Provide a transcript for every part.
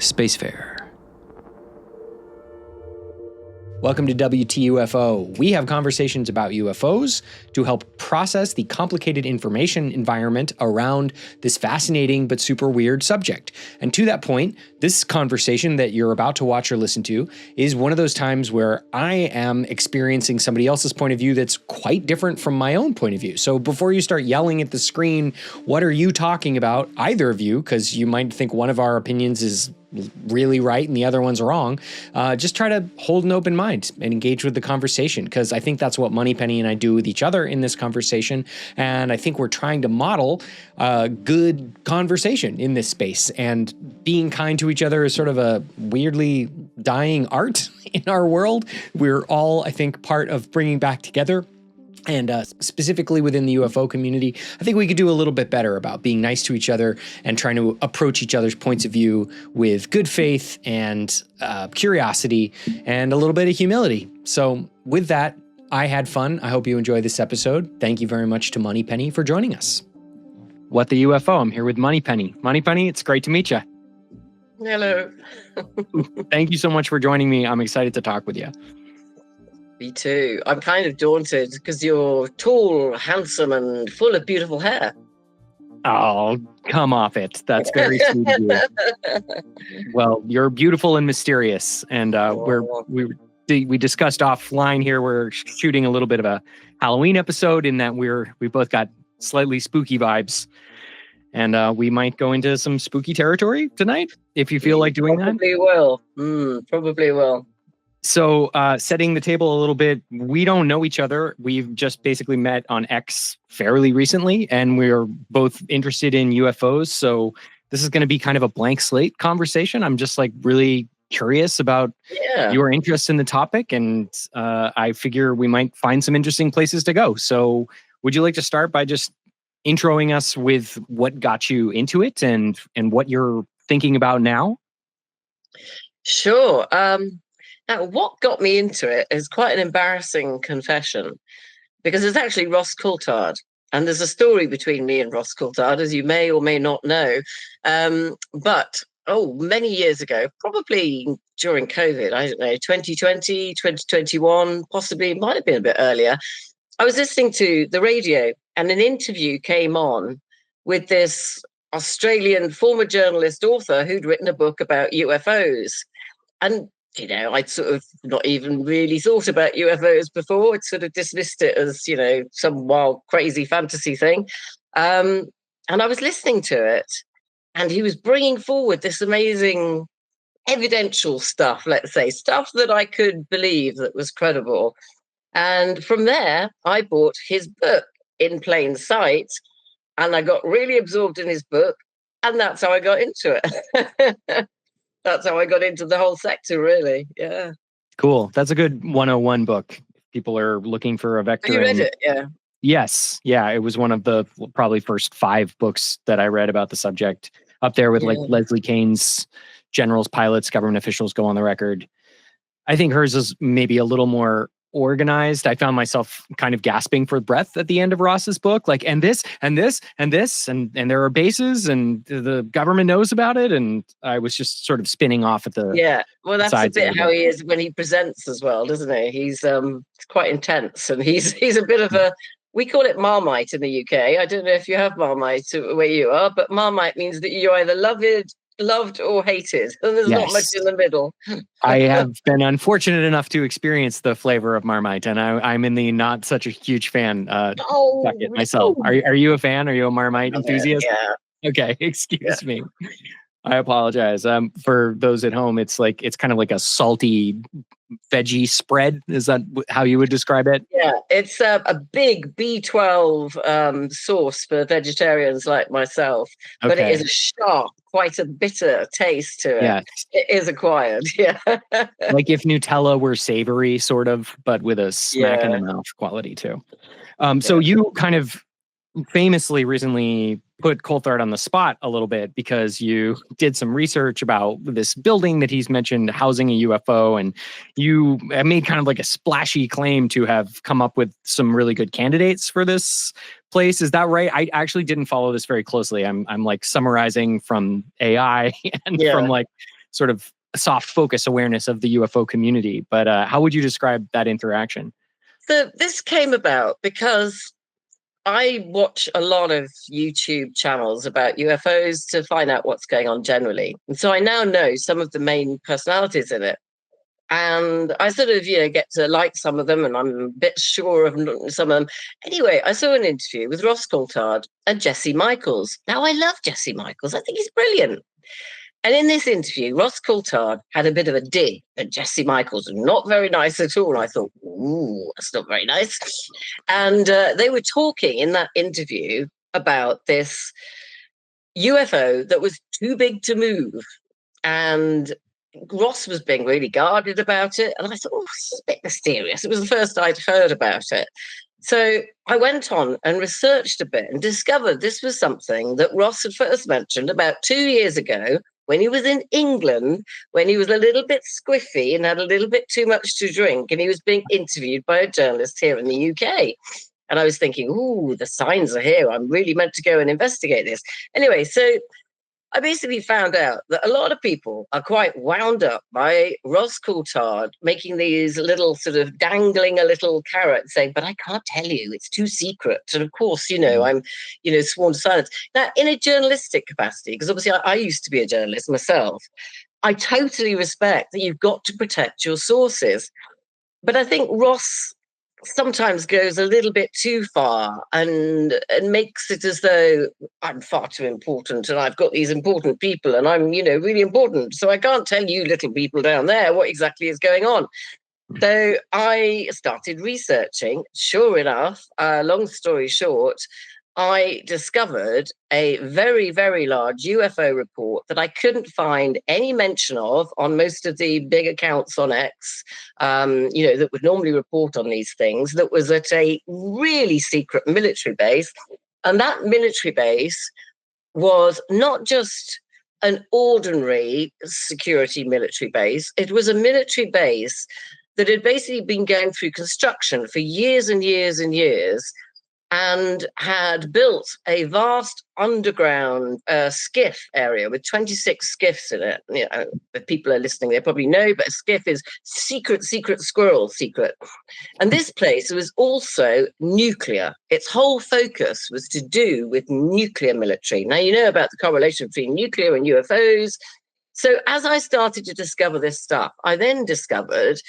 Spacefarer. Welcome to WTUFO. We have conversations about UFOs to help process the complicated information environment around this fascinating but super weird subject. And to that point, this conversation that you're about to watch or listen to is one of those times where I am experiencing somebody else's point of view that's quite different from my own point of view. So before you start yelling at the screen, what are you talking about, either of you, because you might think one of our opinions is really right and the other one's wrong, just try to hold an open mind and engage with the conversation, because I think that's what Moneypenny and I do with each other in this conversation. And I think we're trying to model good conversation in this space, and being kind to each other is sort of a weirdly dying art in our world. We're all, I think, part of bringing back together. And specifically within the UFO community, I think we could do a little bit better about being nice to each other and trying to approach each other's points of view with good faith and curiosity and a little bit of humility. So with that, I had fun. I hope you enjoy this episode. Thank you very much to Moneypenny for joining us. What the UFO? I'm here with Moneypenny. Moneypenny, it's great to meet you. Hello. Thank you so much for joining me. I'm excited to talk with you. Me too. I'm kind of daunted because you're tall, handsome, and full of beautiful hair. Oh, come off it. That's very sweet of you. Well, you're beautiful and mysterious. And we discussed offline here. We're shooting a little bit of a Halloween episode in that we both got slightly spooky vibes. And we might go into some spooky territory tonight if you feel like doing that. Probably will. So setting the table a little bit, we don't know each other. We've just basically met on X fairly recently, and we're both interested in UFOs. So this is going to be kind of a blank slate conversation. I'm just like really curious about your interest in the topic, and I figure we might find some interesting places to go. So would you like to start by just introing us with what got you into it and what you're thinking about now? Sure. Now, what got me into it is quite an embarrassing confession, because it's actually Ross Coulthard. And there's a story between me and Ross Coulthard, as you may or may not know. But many years ago, probably during COVID, I don't know, 2020, 2021, possibly, might have been a bit earlier, I was listening to the radio and an interview came on with this Australian former journalist author who'd written a book about UFOs. And I'd sort of not even really thought about UFOs before. I'd sort of dismissed it as, some wild, crazy fantasy thing. And I was listening to it, and he was bringing forward this amazing evidential stuff, let's say, stuff that I could believe that was credible. And from there, I bought his book, In Plain Sight, and I got really absorbed in his book, and that's how I got into it. That's how I got into the whole sector, really. Yeah. Cool. That's a good 101 book. People are looking for a vector. Have you read it? Yeah. Yes. Yeah. It was one of the probably first 5 books that I read about the subject, up there with like Leslie Kane's Generals, Pilots, Government Officials Go on the Record. I think hers is maybe a little more organized. I found myself kind of gasping for breath at the end of Ross's book, like, and this, and this, and this, and there are bases, and the government knows about it, and I was just sort of spinning off at the that's a bit how he is when he presents as well, doesn't he? He's quite intense, and he's a bit of a, we call it Marmite in the UK. I don't know if you have Marmite where you are, but Marmite means that you're either loved or hated, and there's not much in the middle. I have been unfortunate enough to experience the flavor of Marmite, and I'm in the not such a huge fan myself. Are you a fan? Are you a Marmite enthusiast? Yeah. Okay, excuse me. I apologize. For those at home, it's kind of like a salty veggie spread. Is that how you would describe it? Yeah, it's a big B12 sauce for vegetarians like myself, but it is a sharp, quite a bitter taste to it. Yeah. It is acquired. Yeah. Like if Nutella were savory, sort of, but with a smack in the mouth quality too. So you kind of famously recently put Coulthard on the spot a little bit because you did some research about this building that he's mentioned housing a UFO, and you made kind of like a splashy claim to have come up with some really good candidates for this place. Is that right? I actually didn't follow this very closely. I'm like summarizing from AI and from like sort of soft focus awareness of the UFO community. But how would you describe that interaction? So this came about because I watch a lot of YouTube channels about UFOs to find out what's going on generally. And so I now know some of the main personalities in it. And I sort of, get to like some of them, and I'm a bit sure of some of them. Anyway, I saw an interview with Ross Coulthard and Jesse Michaels. Now, I love Jesse Michaels. I think he's brilliant. And in this interview, Ross Coulthard had a bit of a dig at Jesse Michaels, not very nice at all. I thought, ooh, that's not very nice. And they were talking in that interview about this UFO that was too big to move. And Ross was being really guarded about it. And I thought, oh, this is a bit mysterious. It was the first I'd heard about it. So I went on and researched a bit and discovered this was something that Ross had first mentioned about 2 years ago when he was in England, when he was a little bit squiffy and had a little bit too much to drink, and he was being interviewed by a journalist here in the UK. And I was thinking, ooh, the signs are here. I'm really meant to go and investigate this. Anyway, so I basically found out that a lot of people are quite wound up by Ross Coulthard making these little sort of dangling a little carrot saying, but I can't tell you, it's too secret. And of course, I'm, sworn to silence. Now, in a journalistic capacity, because obviously I used to be a journalist myself, I totally respect that you've got to protect your sources. But I think Ross sometimes goes a little bit too far and makes it as though I'm far too important and I've got these important people and I'm, really important. So I can't tell you little people down there what exactly is going on. So I started researching. Sure enough, long story short, I discovered a very, very large UFO report that I couldn't find any mention of on most of the big accounts on X, that would normally report on these things, that was at a really secret military base. And that military base was not just an ordinary security military base, it was a military base that had basically been going through construction for years and years and years, and had built a vast underground skiff area with 26 skiffs in it. If people are listening, they probably know, but a skiff is secret squirrel secret. And this place was also nuclear. Its whole focus was to do with nuclear military. Now, you know about the correlation between nuclear and UFOs. So as I started to discover this stuff, I then discovered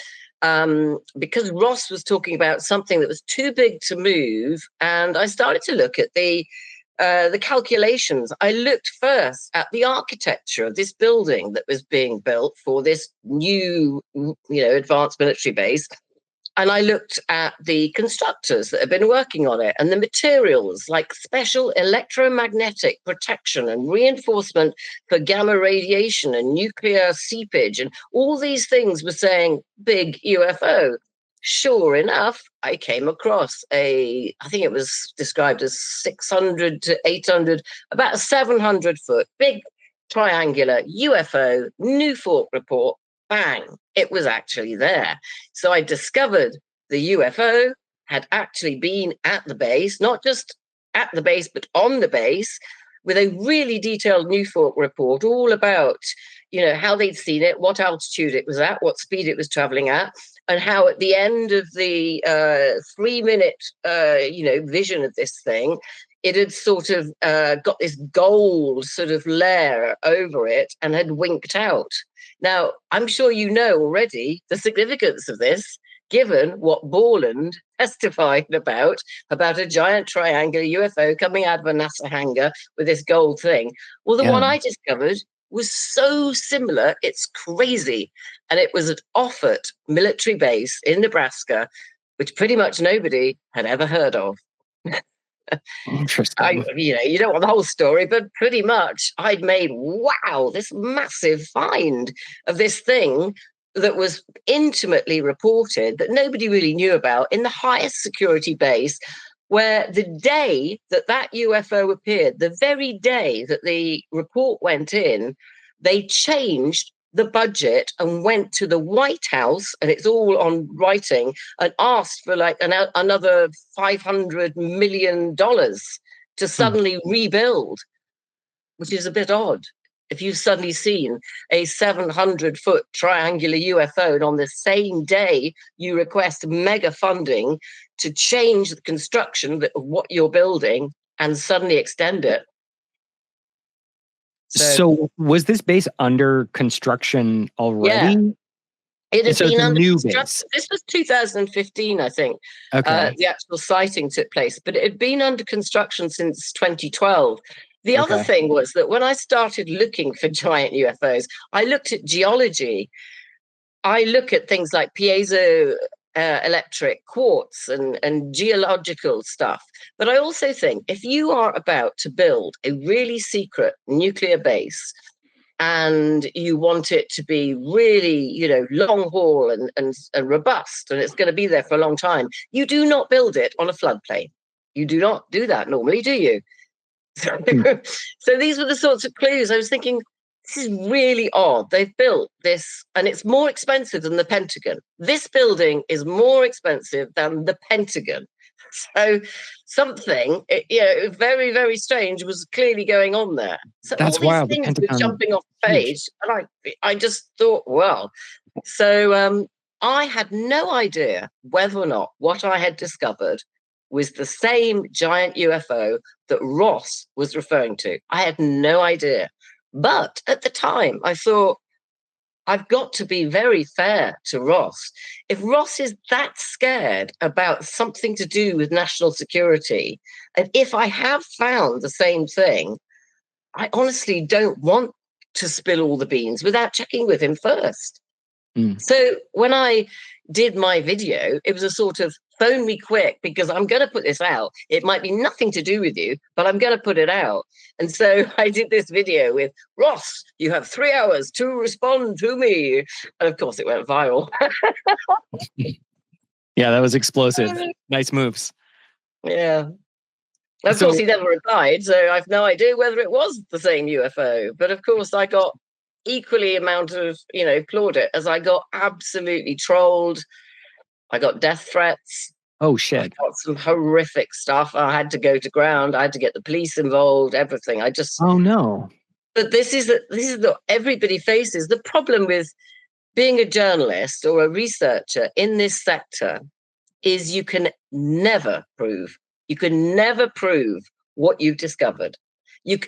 because Ross was talking about something that was too big to move, and I started to look at the calculations. I looked first at the architecture of this building that was being built for this new, advanced military base. And I looked at the constructors that have been working on it and the materials like special electromagnetic protection and reinforcement for gamma radiation and nuclear seepage. And all these things were saying big UFO. Sure enough, I came across I think it was described as 600 to 800, about a 700-foot big triangular UFO Newfork report. Bang, it was actually there. So I discovered the UFO had actually been at the base, not just at the base, but on the base, with a really detailed Newfork report all about, how they'd seen it, what altitude it was at, what speed it was traveling at, and how at the end of the 3-minute, vision of this thing, it had sort of got this gold sort of layer over it and had winked out. Now, I'm sure you know already the significance of this, given what Borland testified about a giant triangular UFO coming out of a NASA hangar with this gold thing. Well, the one I discovered was so similar, it's crazy. And it was at Offutt military base in Nebraska, which pretty much nobody had ever heard of. Interesting. You don't want the whole story, but pretty much I'd made, this massive find of this thing that was intimately reported that nobody really knew about in the highest security base, where the day that UFO appeared, the very day that the report went in, they changed the budget and went to the White House, and it's all on writing, and asked for like another $500 million to suddenly rebuild, which is a bit odd. if you've suddenly seen a 700-foot triangular UFO, and on the same day you request mega funding to change the construction of what you're building and suddenly extend it. So was this base under construction already? Yeah. It had been under new construction. base. This was 2015, I think. Okay. The actual sighting took place, but it had been under construction since 2012. The other thing was that when I started looking for giant UFOs, I looked at geology. I look at things like piezo electric quartz and geological stuff. But I also think if you are about to build a really secret nuclear base, and you want it to be really, long haul and robust, and it's going to be there for a long time, you do not build it on a floodplain. You do not do that normally, do you? So these were the sorts of clues. I was thinking, this is really odd. They've built this, and it's more expensive than the Pentagon. This building is more expensive than the Pentagon. So something, very, very strange was clearly going on there. So that's all these wild. things were jumping off the page, and I just thought, well, so I had no idea whether or not what I had discovered was the same giant UFO that Ross was referring to. I had no idea. But at the time, I thought, I've got to be very fair to Ross. If Ross is that scared about something to do with national security, and if I have found the same thing, I honestly don't want to spill all the beans without checking with him first. So when I did my video, it was a sort of phone me quick because I'm going to put this out. It might be nothing to do with you, but I'm going to put it out. And so I did this video with Ross, you have 3 hours to respond to me. And of course it went viral. Yeah, that was explosive. Nice moves. Yeah. Of course he never replied, so I've no idea whether it was the same UFO. But of course I got equally amount of, plaudit as I got absolutely trolled. I got death threats. Oh, shit. I got some horrific stuff. I had to go to ground. I had to get the police involved, everything. Oh, no. But this is what everybody faces. The problem with being a journalist or a researcher in this sector is you can never prove. You can never prove what you've discovered. You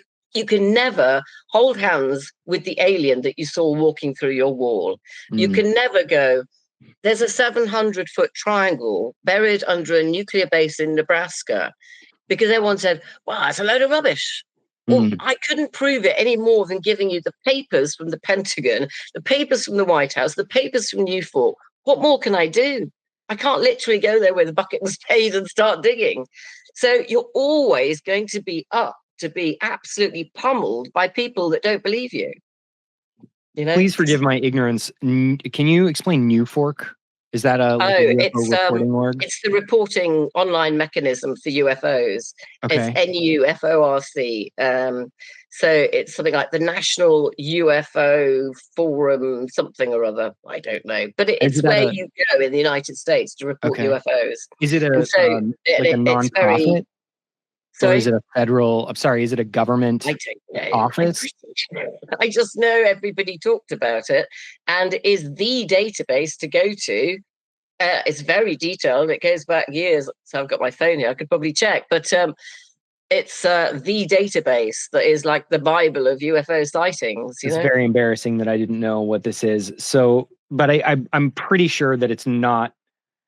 can never hold hands with the alien that you saw walking through your wall. You can never go, there's a 700-foot triangle buried under a nuclear base in Nebraska, because everyone said, well, that's a load of rubbish. Well, I couldn't prove it any more than giving you the papers from the Pentagon, the papers from the White House, the papers from Newfork. What more can I do? I can't literally go there with a bucket and spade and start digging. So you're always going to be up to be absolutely pummeled by people that don't believe you. Please forgive my ignorance. Can you explain Newfork? Is that a reporting org? It's the reporting online mechanism for UFOs. Okay. It's NUFORC. So it's something like the National UFO Forum, something or other. I don't know, but it's where you go in the United States to report UFOs. Is it a nonprofit? Or is it a federal? I'm sorry, is it a government office? I just know everybody talked about it, and it is the database to go to. It's very detailed. It goes back years. So I've got my phone here. I could probably check, but it's the database that is like the Bible of UFO sightings. It's very embarrassing that I didn't know what this is. So, but I'm pretty sure that it's not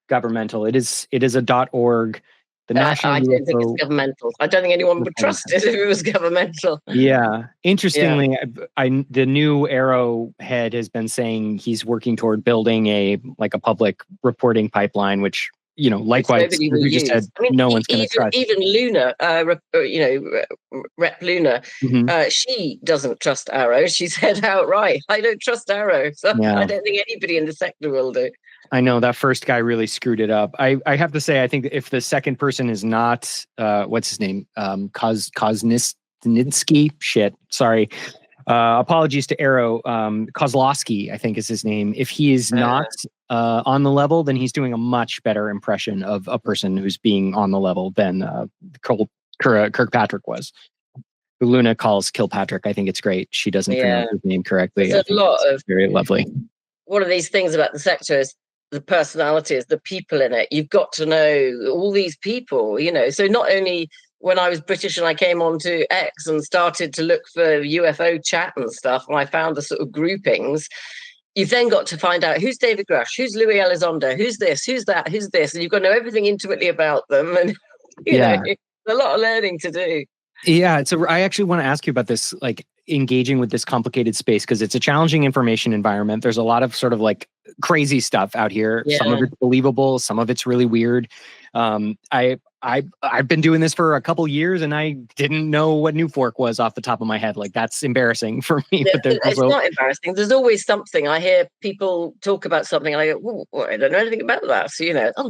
governmental. It is a .org. The National I don't think it's governmental. I don't think anyone would trust it if it was governmental. Yeah. Interestingly, the new Arrowhead has been saying he's working toward building a public reporting pipeline, which, likewise, we just said no one's going to trust. Even Luna, Rep Luna, she doesn't trust Arrow. She said outright, I don't trust Arrow. So I don't think anybody in the sector will do. I know that first guy really screwed it up. I have to say, I think if the second person is not, what's his name? Koznisky? Shit. Sorry. Apologies to Arrow. Kozlowski, I think is his name. If he is not on the level, then he's doing a much better impression of a person who's being on the level than Kirkpatrick was. Luna calls Kilpatrick. I think it's great. She doesn't pronounce his name correctly. There's a lot of very lovely. One of these things about the sector is the personalities, the people in it. You've got to know all these people, So not only when I was British and I came onto X and started to look for UFO chat and stuff, and I found the sort of groupings, you've then got to find out who's David Grush, who's Louis Elizondo, who's this, who's that, who's this, and you've got to know everything intimately about them. And you know, it's a lot of learning to do. Yeah, I actually want to ask you about this, like engaging with this complicated space, because it's a challenging information environment. There's a lot of sort of like crazy stuff out here. Yeah. Some of it's believable, some of it's really weird. I've been doing this for a couple years and I didn't know what New Fork was off the top of my head. Like that's embarrassing for me. Yeah, but it's not embarrassing. There's always something. I hear people talk about something and I go, I don't know anything about that. So,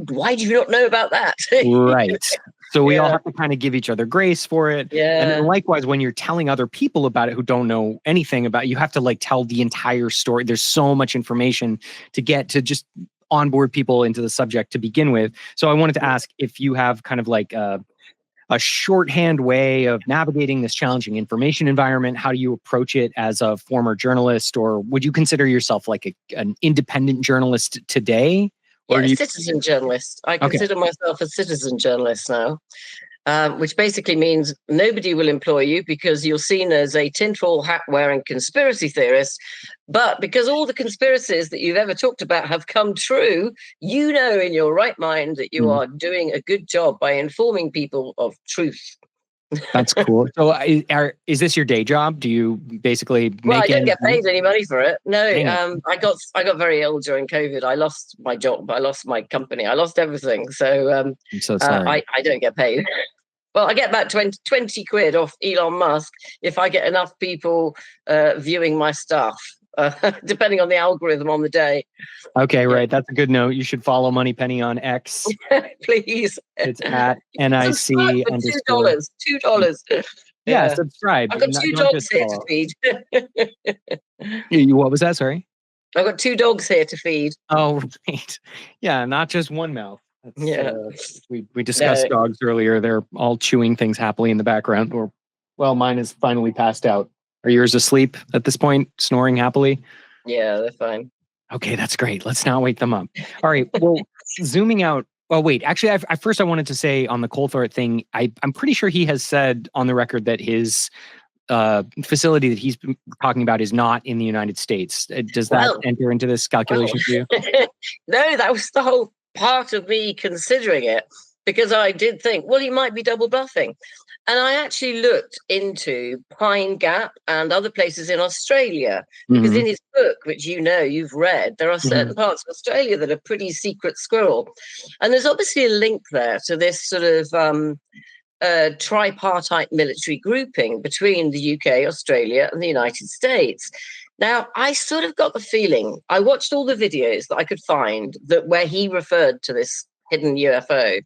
why do you not know about that? Right. So we all have to kind of give each other grace for it. Yeah. And then likewise, when you're telling other people about it who don't know anything about it, you have to like tell the entire story. There's so much information to get to just onboard people into the subject to begin with. So I wanted to ask if you have kind of like a shorthand way of navigating this challenging information environment. How do you approach it as a former journalist, or would you consider yourself like an independent journalist today? Or citizen journalist. I consider myself a citizen journalist now, which basically means nobody will employ you because you're seen as a tinfoil hat wearing conspiracy theorist. But because all the conspiracies that you've ever talked about have come true, you know in your right mind that you are doing a good job by informing people of truth. That's cool. So is this your day job? Do you basically make I don't get paid any money for it. No, I got very ill during COVID. I lost my job. I lost my company. I lost everything. So, I'm so sorry. I don't get paid. Well, I get about 20 quid off Elon Musk if I get enough people viewing my stuff. Depending on the algorithm on the day. Okay, right. That's a good note. You should follow Moneypenny on X. Please. It's at NIC $2. $2. Yeah, subscribe. I've got 2 dogs here to feed. What was that? Sorry? I've got 2 dogs here to feed. Oh, right. Yeah, not just one mouth. We discussed dogs earlier. They're all chewing things happily in the background. Mine is finally passed out. Are yours asleep at this point, snoring happily? Yeah, they're fine. Okay, that's great. Let's not wake them up. All right. Well, zooming out. Oh, wait. Actually, I wanted to say on the Coulthard thing, I'm pretty sure he has said on the record that his facility that he's talking about is not in the United States. Does that enter into this calculation for you? No, that was the whole part of me considering it, because I did think, well, he might be double bluffing. And I actually looked into Pine Gap and other places in Australia, because in his book, which you've read, there are certain parts of Australia that are pretty secret squirrel. And there's obviously a link there to this sort of tripartite military grouping between the UK, Australia, and the United States. Now, I sort of got the feeling, I watched all the videos that I could find where he referred to this hidden UFO.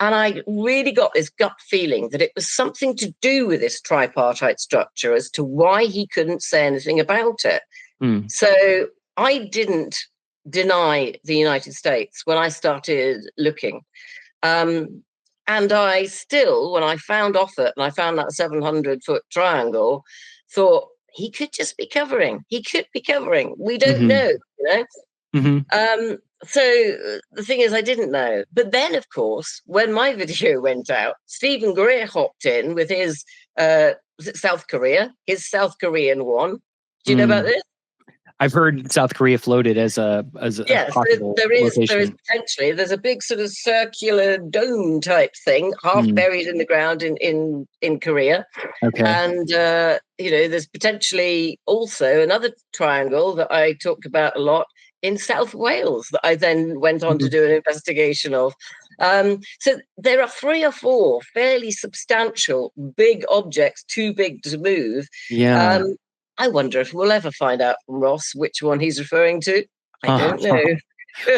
And I really got this gut feeling that it was something to do with this tripartite structure as to why he couldn't say anything about it. So I didn't deny the United States when I started looking. And I still, when I found Offit and I found that 700-foot triangle, thought he could just be covering. He could be covering. We don't know, So the thing is, I didn't know. But then, of course, when my video went out, Stephen Greer hopped in with his South Korea, his South Korean one. Do you know about this? I've heard South Korea floated as a possible location. There is potentially. There's a big sort of circular dome type thing, half buried in the ground in Korea. Okay. And there's potentially also another triangle that I talked about a lot in South Wales that I then went on to do an investigation of. So there are 3 or 4 fairly substantial big objects, too big to move. Yeah. I wonder if we'll ever find out from Ross which one he's referring to. I don't know.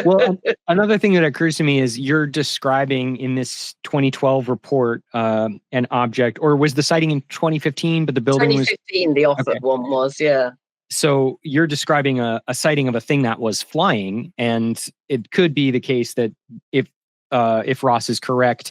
Well, another thing that occurs to me is you're describing in this 2012 report an object, or was the sighting in 2015, but the building 2015, the Offit one was, yeah. So you're describing a sighting of a thing that was flying, and it could be the case that if Ross is correct,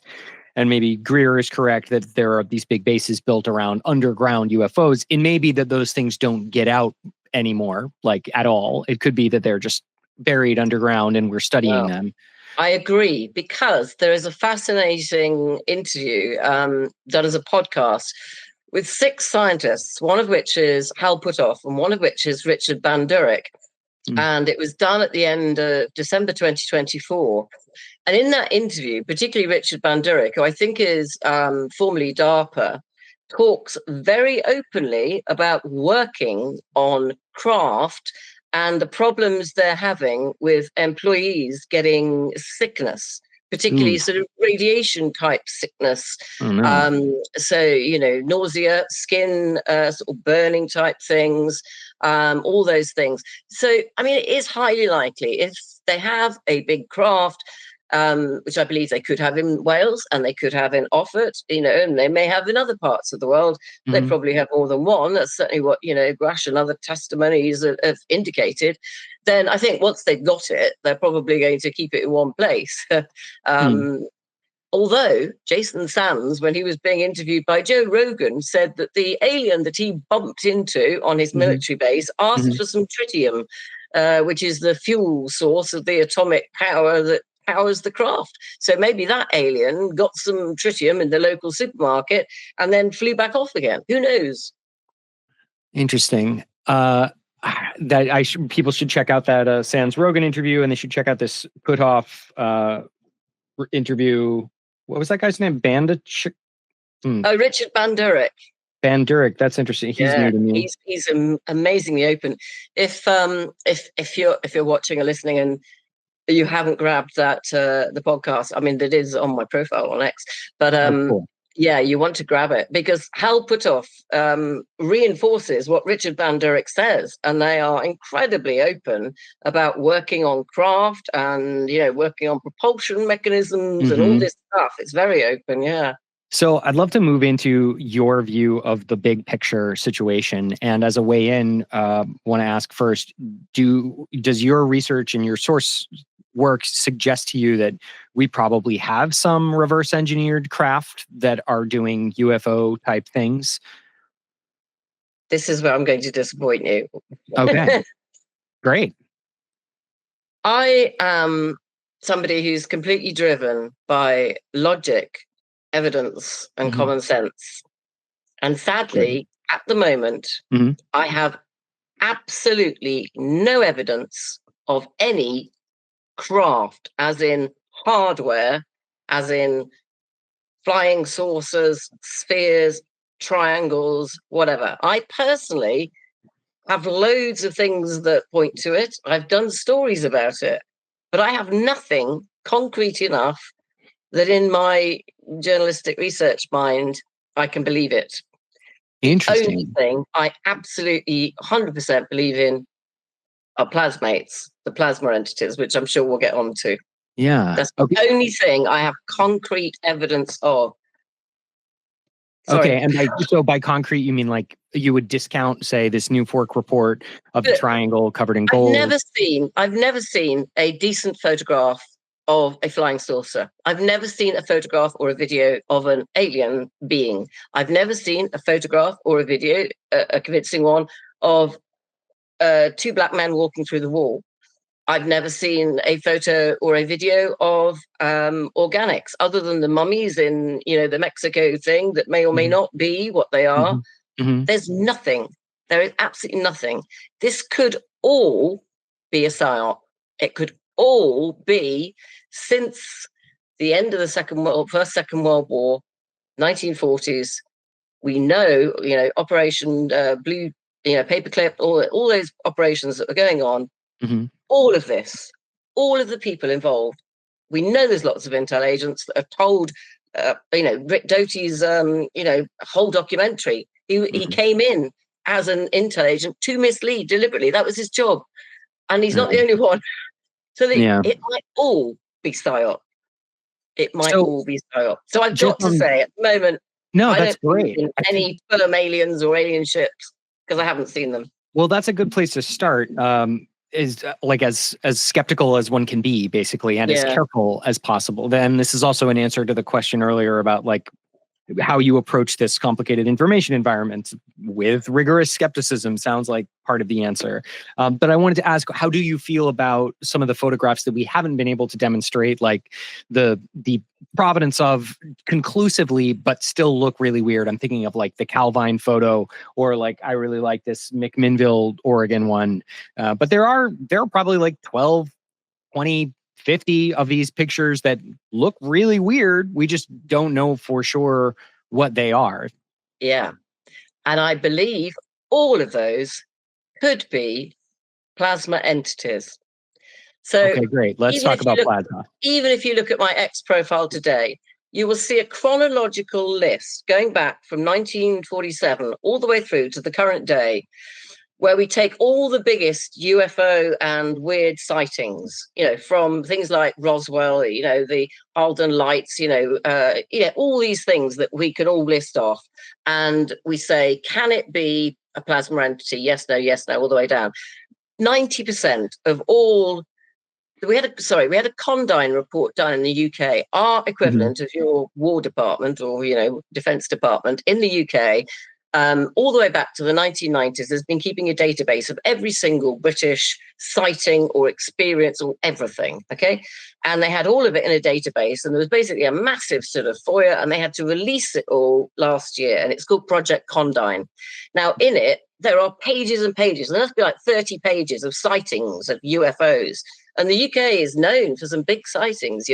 and maybe Greer is correct that there are these big bases built around underground UFOs, it may be that those things don't get out anymore, like at all. It could be that they're just buried underground and we're studying them. I agree, because there is a fascinating interview done as a podcast with 6 scientists, one of which is Hal Puthoff and one of which is Richard Van Durek. And it was done at the end of December 2024. And in that interview, particularly Richard Van Durek, who I think is formerly DARPA, talks very openly about working on craft and the problems they're having with employees getting sickness, particularly sort of radiation type sickness. Oh, no. So, nausea, skin sort of burning type things, all those things. So, I mean, it is highly likely if they have a big craft, which I believe they could have in Wales and they could have in Offord, and they may have in other parts of the world. They probably have more than one. That's certainly what, Grash and other testimonies have indicated. Then I think once they've got it, they're probably going to keep it in one place. Although Jason Sands, when he was being interviewed by Joe Rogan, said that the alien that he bumped into on his military base asked for some tritium, which is the fuel source of the atomic power that powers the craft. So maybe that alien got some tritium in the local supermarket and then flew back off again. Who knows? Interesting. People should check out that Sands Rogan interview, and they should check out this Puthoff interview. What was that guy's name? Richard Van Durek. Van Durek. That's interesting. He's new to me. He's amazingly open. If you're watching or listening and you haven't grabbed that the podcast, I mean, that is on my profile on X, but cool. Yeah, you want to grab it, because Hal Puthoff reinforces what Richard Van Durek says, and they are incredibly open about working on craft and working on propulsion mechanisms and all this stuff. It's very open, yeah. So I'd love to move into your view of the big picture situation. And as a way in, want to ask first, does your research and your source work suggest to you that we probably have some reverse engineered craft that are doing UFO type things? This is where I'm going to disappoint you. Okay. Great. I am somebody who's completely driven by logic, evidence, and common sense. And sadly, at the moment, I have absolutely no evidence of any craft, as in hardware, as in flying saucers, spheres, triangles, whatever. I personally have loads of things that point to it. I've done stories about it, but I have nothing concrete enough that in my journalistic research mind, I can believe it. Interesting. The only thing I absolutely 100% believe in are plasmates, the plasma entities, which I'm sure we'll get on to. Yeah. That's the only thing I have concrete evidence of. Sorry. Okay, and by concrete, you mean like you would discount, say, this New Fork report of the triangle covered in gold? I've never seen a decent photograph of a flying saucer. I've never seen a photograph or a video of an alien being. I've never seen a photograph or a video, a convincing one, of 2 black men walking through the wall. I've never seen a photo or a video of organics, other than the mummies in, the Mexico thing that may or may not be what they are. There's nothing. There is absolutely nothing. This could all be a psyop. It could all be, since the end of the Second World War, 1940s. We know, Operation Blue, Paperclip, all those operations that were going on. All of this, all of the people involved. We know there's lots of intel agents that have told, Rick Doty's, whole documentary. He came in as an intel agent to mislead deliberately. That was his job. And he's not the only one. So it might all be psyop. It might all be psyop. So I've got to say, at the moment, no, I that's don't great. believe in any firm aliens or alien ships, because I haven't seen them. Well, that's a good place to start. is like as skeptical as one can be, basically, and as Yeah. careful as possible. Then this is also an answer to the question earlier about like how you approach this complicated information environment with rigorous skepticism sounds like part of the answer. But I wanted to ask, how do you feel about some of the photographs that we haven't been able to demonstrate, like the provenance of conclusively, but still look really weird? I'm thinking of like the Calvine photo, or like I really like this McMinnville, Oregon one. But there are probably like 12, 20, 50 of these pictures that look really weird. We just don't know for sure what they are. Yeah. And I believe all of those could be plasma entities. So Okay, great. Let's talk about plasma. even if you look at my X profile today, you will see a chronological list going back from 1947 all the way through to the current day, where we take all the biggest UFO and weird sightings, from things like Roswell, the Alden Lights, all these things that we can all list off. And we say, can it be a plasma entity? Yes, no, all the way down. 90% of all, we had a Condyne report done in the UK, our equivalent of your War Department or, Defense Department in the UK, all the way back to the 1990s, has been keeping a database of every single British sighting or experience or everything, okay? And they had all of it in a database, and there was basically a massive sort of FOIA, and they had to release it all last year, and it's called Project Condyne. Now, in it, there are pages and pages, and there must be like 30 pages of sightings of UFOs. And the UK is known for some big sightings,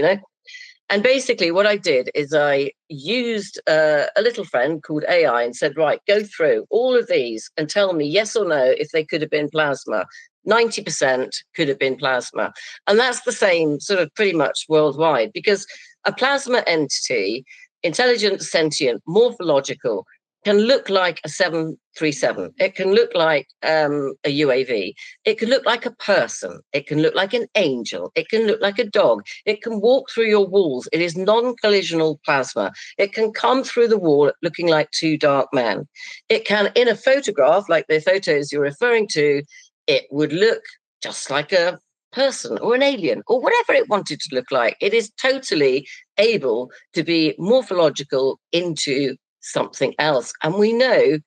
And basically what I did is I used a little friend called AI and said, right, go through all of these and tell me yes or no if they could have been plasma. 90% could have been plasma. And that's the same sort of pretty much worldwide, because a plasma entity, intelligent, sentient, morphological, can look like a 737. It can look like a UAV. It can look like a person. It can look like an angel. It can look like a dog. It can walk through your walls. It is non-collisional plasma. It can come through the wall looking like two dark men. It can, in a photograph, like the photos you're referring to, it would look just like a person or an alien or whatever it wanted to look like. It is totally able to be morphological into something else. And we know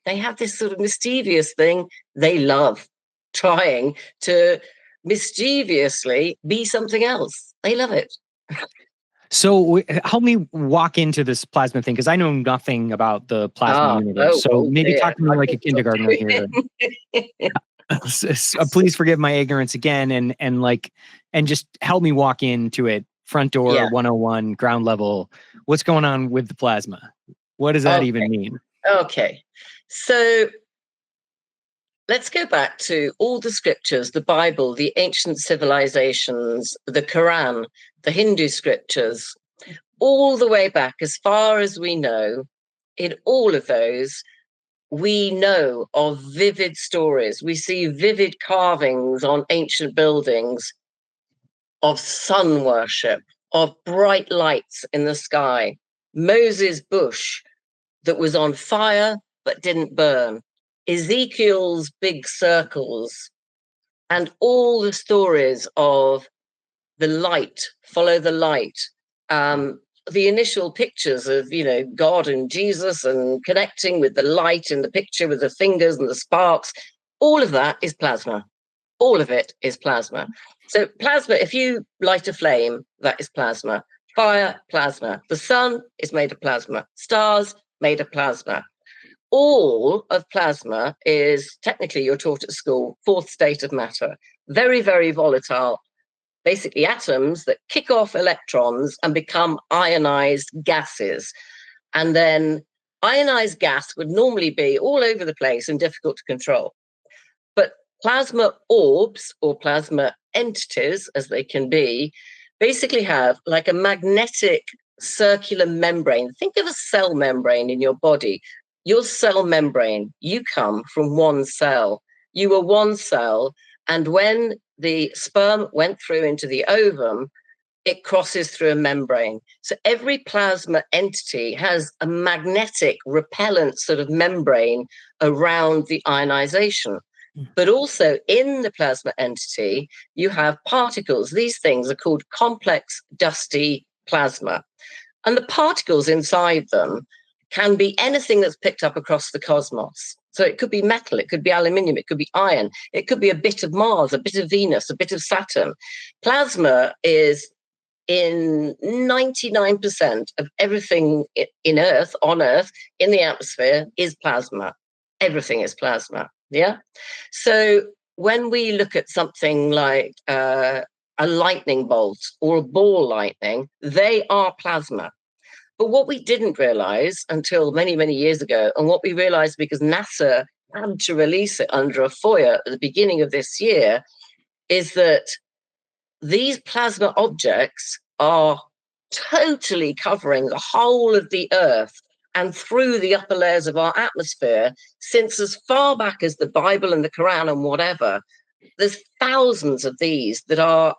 they have this sort of mischievous thing. They love trying to mischievously be something else. They love it. So help me walk into this plasma thing, because I know nothing about the plasma universe. Maybe talk to me like a kindergartner here. Please forgive my ignorance again, and just help me walk into it. Front door, 101, ground level. What's going on with the plasma? What does that even mean? Okay. So let's go back to all the scriptures, the Bible, the ancient civilizations, the Quran, the Hindu scriptures, all the way back as far as we know. In all of those, we know of vivid stories. We see vivid carvings on ancient buildings of sun worship, of bright lights in the sky, Moses' bush that was on fire but didn't burn, Ezekiel's big circles, and all the stories of the light, follow the light, the initial pictures of, God and Jesus and connecting with the light in the picture with the fingers and the sparks. All of that is plasma. All of it is plasma. So plasma, if you light a flame, that is plasma. Fire, plasma. The sun is made of plasma. Stars, made of plasma. All of plasma is, technically, you're taught at school, fourth state of matter. Very, very volatile. Basically atoms that kick off electrons and become ionized gases. And then ionized gas would normally be all over the place and difficult to control. But plasma orbs, or plasma entities, as they can be, basically have like a magnetic circular membrane. Think of a cell membrane in your body. Your cell membrane, you come from one cell. You were one cell. And when the sperm went through into the ovum, it crosses through a membrane. So every plasma entity has a magnetic repellent sort of membrane around the ionization. But also in the plasma entity, you have particles. These things are called complex, dusty plasma. And the particles inside them can be anything that's picked up across the cosmos. So it could be metal, it could be aluminium, it could be iron, it could be a bit of Mars, a bit of Venus, a bit of Saturn. Plasma is in 99% of everything on Earth, in the atmosphere, is plasma. Everything is plasma. Yeah. So when we look at something like a lightning bolt or a ball lightning, they are plasma. But what we didn't realize until many, many years ago, and what we realized because NASA had to release it under a FOIA at the beginning of this year, is that these plasma objects are totally covering the whole of the Earth and through the upper layers of our atmosphere since as far back as the Bible and the Quran and whatever. There's thousands of these that are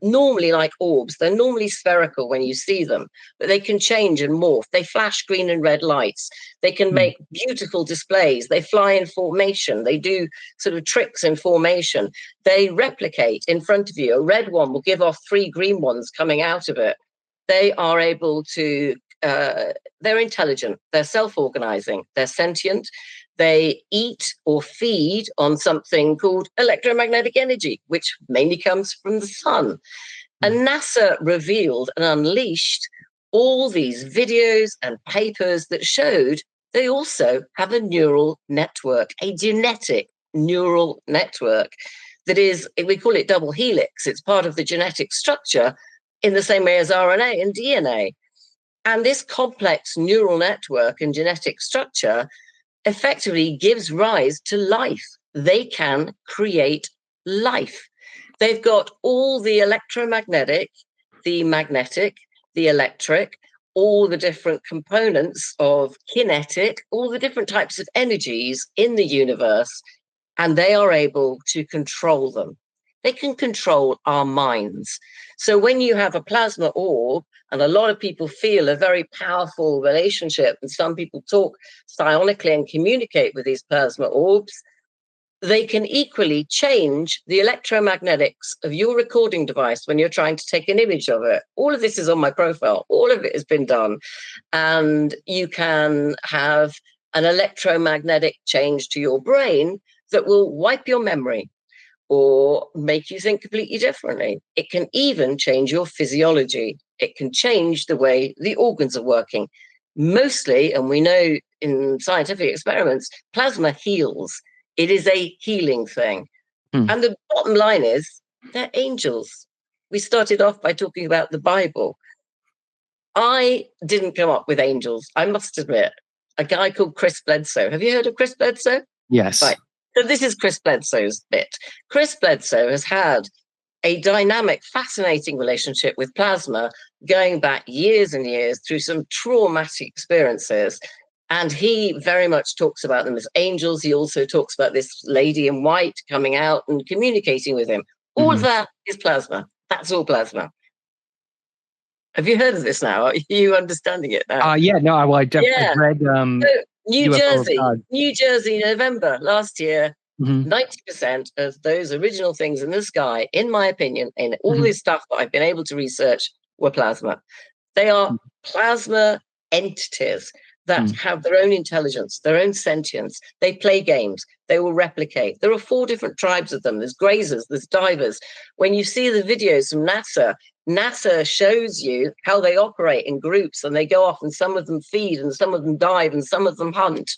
normally like orbs. They're normally spherical when you see them, but they can change and morph. They flash green and red lights. They can make beautiful displays. They fly in formation. They do sort of tricks in formation. They replicate in front of you. A red one will give off 3 green ones coming out of it. They are able to, they're intelligent. They're self-organizing. They're sentient. They eat or feed on something called electromagnetic energy, which mainly comes from the sun. And NASA revealed and unleashed all these videos and papers that showed they also have a neural network, a genetic neural network that is, we call it double helix. It's part of the genetic structure in the same way as RNA and DNA. And this complex neural network and genetic structure effectively gives rise to life. They can create life. They've got all the electromagnetic, the magnetic, the electric, all the different components of kinetic, all the different types of energies in the universe, and they are able to control them. They can control our minds. So when you have a plasma orb, and a lot of people feel a very powerful relationship, and some people talk psionically and communicate with these plasma orbs, they can equally change the electromagnetics of your recording device when you're trying to take an image of it. All of this is on my profile. All of it has been done. And you can have an electromagnetic change to your brain that will wipe your memory or make you think completely differently. It can even change your physiology. It can change the way the organs are working. Mostly, and we know in scientific experiments, plasma heals. It is a healing thing. And the bottom line is, they're angels. We started off by talking about the Bible. I didn't come up with angels, I must admit. A guy called Chris Bledsoe. Have you heard of Chris Bledsoe? Yes. Right. So this is Chris Bledsoe's bit. Chris Bledsoe has had a dynamic, fascinating relationship with plasma going back years and years through some traumatic experiences. And he very much talks about them as angels. He also talks about this lady in white coming out and communicating with him. All of that is plasma. That's all plasma. Have you heard of this now? Are you understanding it now? Yeah, no, I definitely read So, UFO New Jersey, November last year, 90% of those original things in the sky, in my opinion, in all this stuff that I've been able to research, were plasma. They are plasma entities that have their own intelligence, their own sentience. They play games. They will replicate. There are 4 different tribes of them. There's grazers, there's divers. When you see the videos from NASA, NASA shows you how they operate in groups, and they go off, and some of them feed, and some of them dive, and some of them hunt.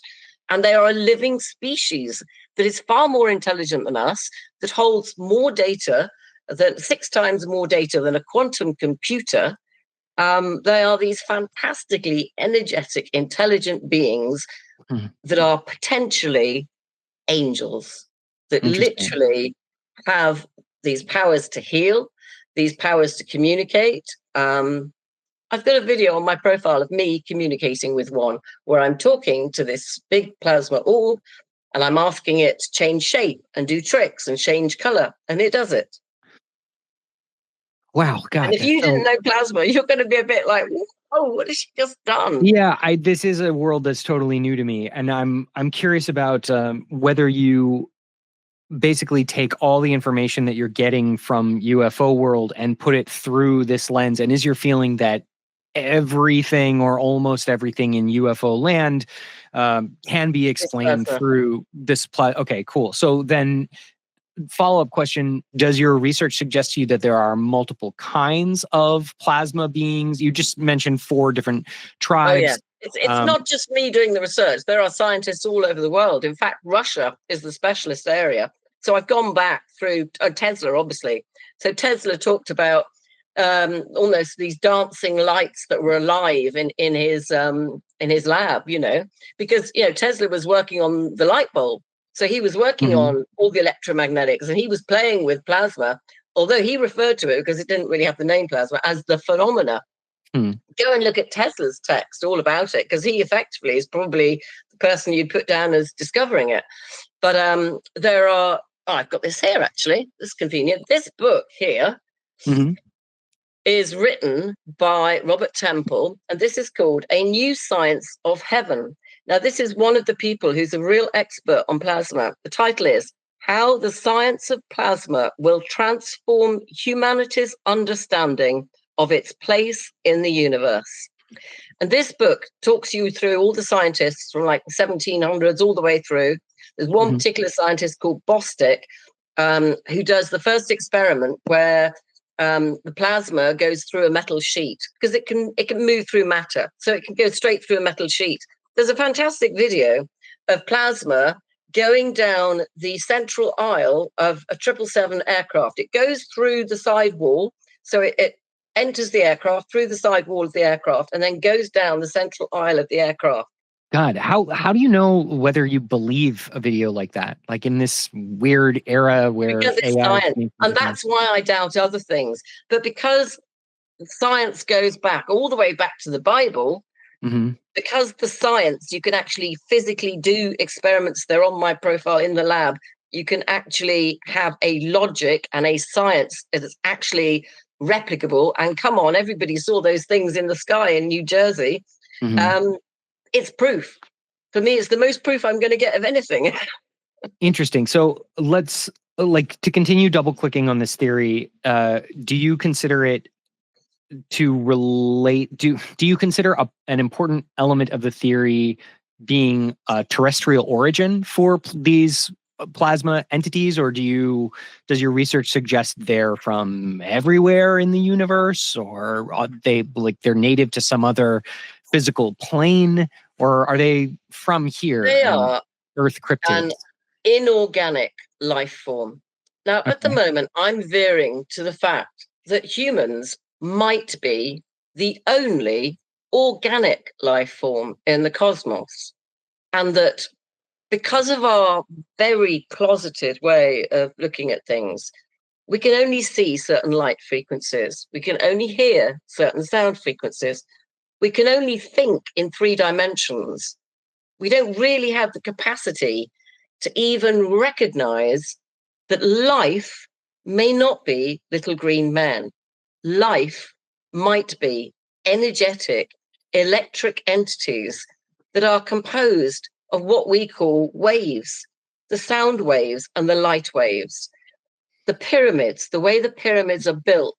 And they are a living species that is far more intelligent than us, that holds more data, than 6 times more data than a quantum computer. They are these fantastically energetic, intelligent beings that are potentially angels, that literally have these powers to heal, these powers to communicate. I've got a video on my profile of me communicating with one, where I'm talking to this big plasma orb, and I'm asking it to change shape and do tricks and change color, and it does it. Wow, God. And if you didn't know plasma, you're going to be a bit like, oh, what has she just done? Yeah, this is a world that's totally new to me, and I'm curious about whether you basically take all the information that you're getting from UFO world and put it through this lens? And is your feeling that everything or almost everything in UFO land can be explained through this? Okay, cool. So then, follow-up question, does your research suggest to you that there are multiple kinds of plasma beings? You just mentioned 4 different tribes. Oh, yeah. It's not just me doing the research. There are scientists all over the world. In fact, Russia is the specialist area. So I've gone back through Tesla, obviously. So Tesla talked about almost these dancing lights that were alive in his lab, because Tesla was working on the light bulb. So he was working on all the electromagnetics, and he was playing with plasma, although he referred to it, because it didn't really have the name plasma, as the phenomena. Go and look at Tesla's text all about it, because he effectively is probably the person you'd put down as discovering it. But there are, I've got this here, actually. This is convenient. This book here is written by Robert Temple, and this is called A New Science of Heaven. Now, this is one of the people who's a real expert on plasma. The title is How the Science of Plasma Will Transform Humanity's Understanding of Its Place in the Universe. And this book talks you through all the scientists from like the 1700s all the way through. There's one particular scientist called Bostick who does the first experiment where the plasma goes through a metal sheet, because it can move through matter, so it can go straight through a metal sheet. There's a fantastic video of plasma going down the central aisle of a 777 aircraft. It goes through the side wall, so it enters the aircraft through the side wall of the aircraft and then goes down the central aisle of the aircraft. God, how do you know whether you believe a video like that? Like in this weird era where because it's AI science, and that's why I doubt other things. But because science goes back all the way back to the Bible, because the science, you can actually physically do experiments. They're on my profile in the lab. You can actually have a logic and a science that is actually replicable. And come on, everybody saw those things in the sky in New Jersey. It's proof. For me, it's the most proof I'm going to get of anything. Interesting. So let's to continue double clicking on this theory. Do you consider it to relate? Do you consider an important element of the theory being a terrestrial origin for these plasma entities, or does your research suggest they're from everywhere in the universe, or are they they're native to some other physical plane, or are they from here? They are Earth cryptids. An inorganic life form. Now, at the moment, I'm veering to the fact that humans might be the only organic life form in the cosmos, and that because of our very closeted way of looking at things, we can only see certain light frequencies. We can only hear certain sound frequencies. We can only think in 3 dimensions. We don't really have the capacity to even recognize that life may not be little green men. Life might be energetic, electric entities that are composed of what we call waves, the sound waves and the light waves. The pyramids, the way the pyramids are built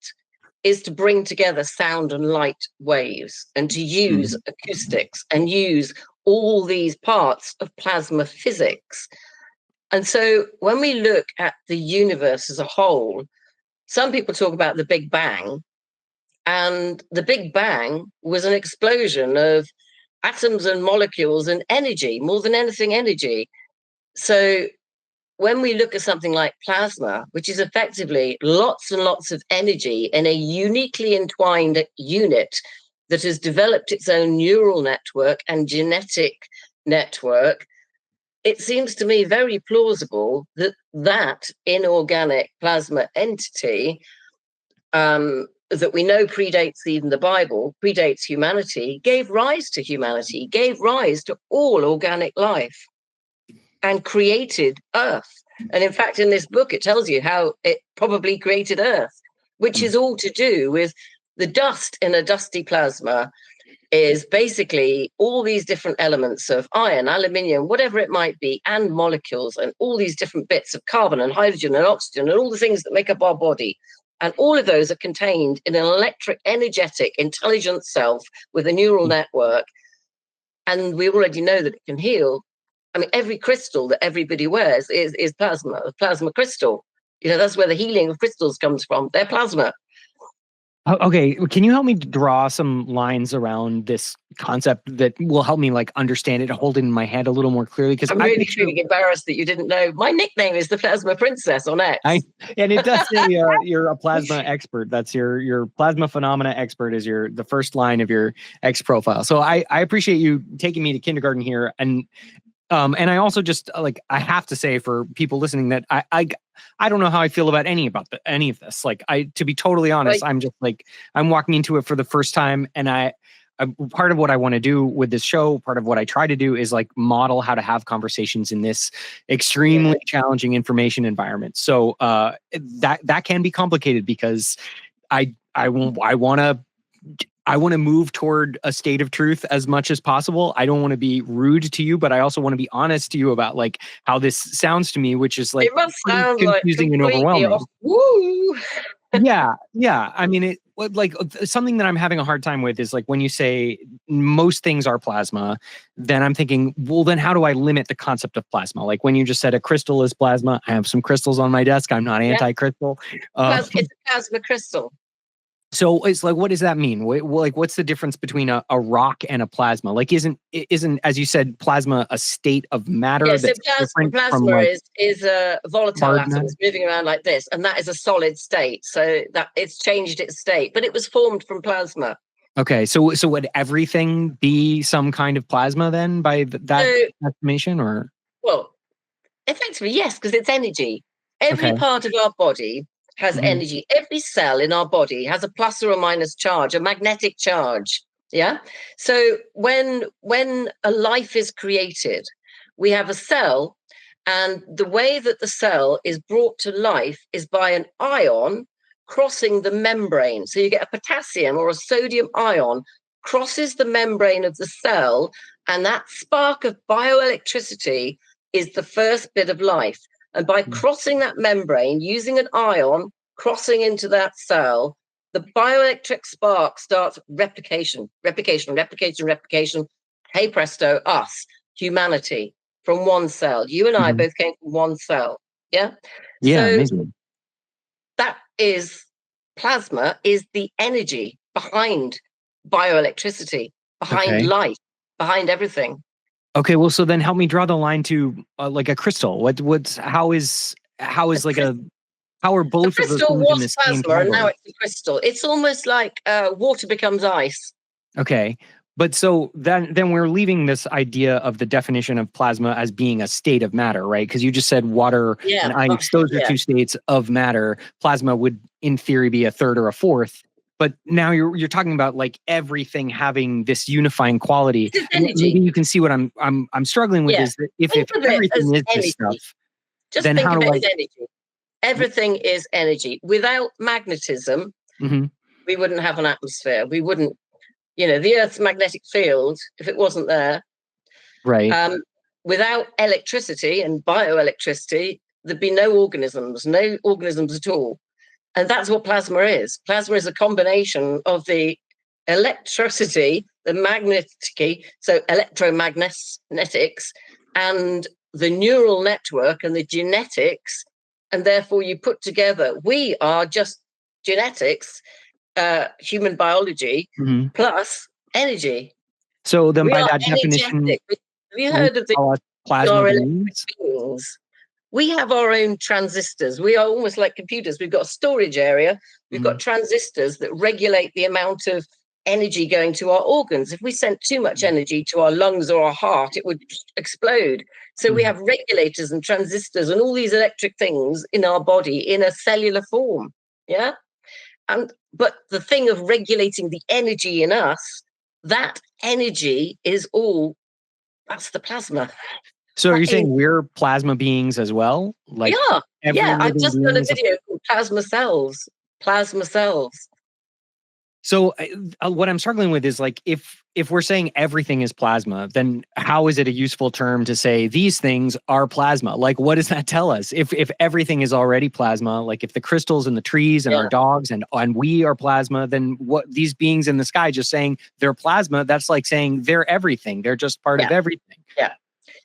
is to bring together sound and light waves and to use acoustics and use all these parts of plasma physics. And so when we look at the universe as a whole, some people talk about the Big Bang, and the Big Bang was an explosion of atoms and molecules and energy, more than anything, energy. So when we look at something like plasma, which is effectively lots and lots of energy in a uniquely entwined unit that has developed its own neural network and genetic network, it seems to me very plausible that that inorganic plasma entity that we know predates even the Bible, predates humanity, gave rise to humanity, gave rise to all organic life, and created Earth. And in fact, in this book, it tells you how it probably created Earth, which is all to do with the dust in a dusty plasma is basically all these different elements of iron, aluminium, whatever it might be, and molecules, and all these different bits of carbon and hydrogen and oxygen and all the things that make up our body. And all of those are contained in an electric, energetic, intelligent self with a neural network. And we already know that it can heal. I mean, every crystal that everybody wears is plasma, a plasma crystal. That's where the healing of crystals comes from. They're plasma. Okay, can you help me draw some lines around this concept that will help me understand it, hold it in my head a little more clearly? Because I'm really feeling embarrassed that you didn't know. My nickname is the Plasma Princess on X. And it does say you're a plasma expert. That's your plasma phenomena expert is the first line of your X profile. So I appreciate you taking me to kindergarten here, and I also just I have to say for people listening that I don't know how I feel about any of this. To be totally honest, I'm just I'm walking into it for the first time, and part of what I want to do with this show, part of what I try to do is model how to have conversations in this extremely challenging information environment. So that can be complicated because I want to move toward a state of truth as much as possible. I don't want to be rude to you, but I also want to be honest to you about how this sounds to me, which is it must sound confusing and overwhelming. Woo! Yeah. I mean, something that I'm having a hard time with is when you say most things are plasma, then I'm thinking, well, then how do I limit the concept of plasma? When you just said a crystal is plasma, I have some crystals on my desk. I'm not anti-crystal. It's a plasma crystal. So it's what does that mean? What's the difference between a rock and a plasma? Isn't as you said, plasma a state of matter? Yeah, so plasma is a volatile atom. It's moving around like this, and that is a solid state. So that it's changed its state, but it was formed from plasma. Okay, so would everything be some kind of plasma then by that estimation, or? Well, effectively, yes, because it's energy. Every part of our body has energy. Every cell in our body has a plus or a minus charge, a magnetic charge. Yeah. So when a life is created, we have a cell, and the way that the cell is brought to life is by an ion crossing the membrane. So you get a potassium or a sodium ion crosses the membrane of the cell, and that spark of bioelectricity is the first bit of life. And by crossing that membrane, using an ion, crossing into that cell, the bioelectric spark starts replication. Hey presto, us, humanity, from one cell. You and I both came from one cell. Yeah? Yeah, so amazing. That is, plasma is the energy behind bioelectricity, behind life, behind everything. Okay, well, so then help me draw the line to a crystal. How are both of those things in the same category? And now it's a crystal. It's almost like water becomes ice. Okay, but so then we're leaving this idea of the definition of plasma as being a state of matter, right? Because you just said water and ice; those are two states of matter. Plasma would, in theory, be a third or a fourth. But now you're talking about everything having this unifying quality. Maybe you can see what I'm struggling with is that if everything is this stuff, then how do I? Energy. Everything is energy. Without magnetism, we wouldn't have an atmosphere. We wouldn't, the Earth's magnetic field, if it wasn't there. Right. Without electricity and bioelectricity, there'd be no organisms at all. And that's what plasma is. Plasma is a combination of the electricity, the magnetic, so electromagnetics, and the neural network and the genetics. And therefore you put together, we are just genetics, human biology, plus energy. So then by that definition, have you heard of the plasma beings? We have our own transistors. We are almost like computers. We've got a storage area. We've got transistors that regulate the amount of energy going to our organs. If we sent too much energy to our lungs or our heart, it would explode. So we have regulators and transistors and all these electric things in our body in a cellular form. Yeah. But the thing of regulating the energy in us, that energy is that's the plasma. So are you saying we're plasma beings as well? Yeah. I've just done a video called Plasma Cells. Plasma cells. So what I'm struggling with is like if we're saying everything is plasma, then how is it a useful term to say these things are plasma? Like, what does that tell us? If everything is already plasma, like if the crystals and the trees and our dogs and we are plasma, then what these beings in the sky just saying they're plasma, that's like saying they're everything. They're just part of everything. Yeah.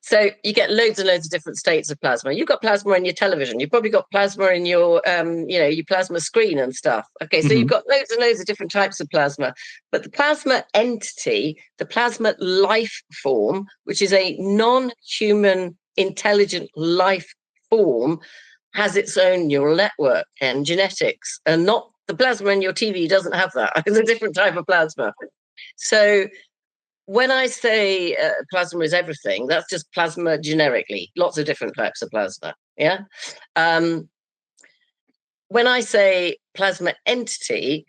So you get loads and loads of different states of plasma. You've got plasma in your television. You've probably got plasma in your, your plasma screen and stuff. Okay, so you've got loads and loads of different types of plasma. But the plasma entity, the plasma life form, which is a non-human intelligent life form, has its own neural network and genetics. And not the plasma in your TV doesn't have that. It's a different type of plasma. So when I say plasma is everything, that's just plasma generically, lots of different types of plasma. Yeah. When I say plasma entity,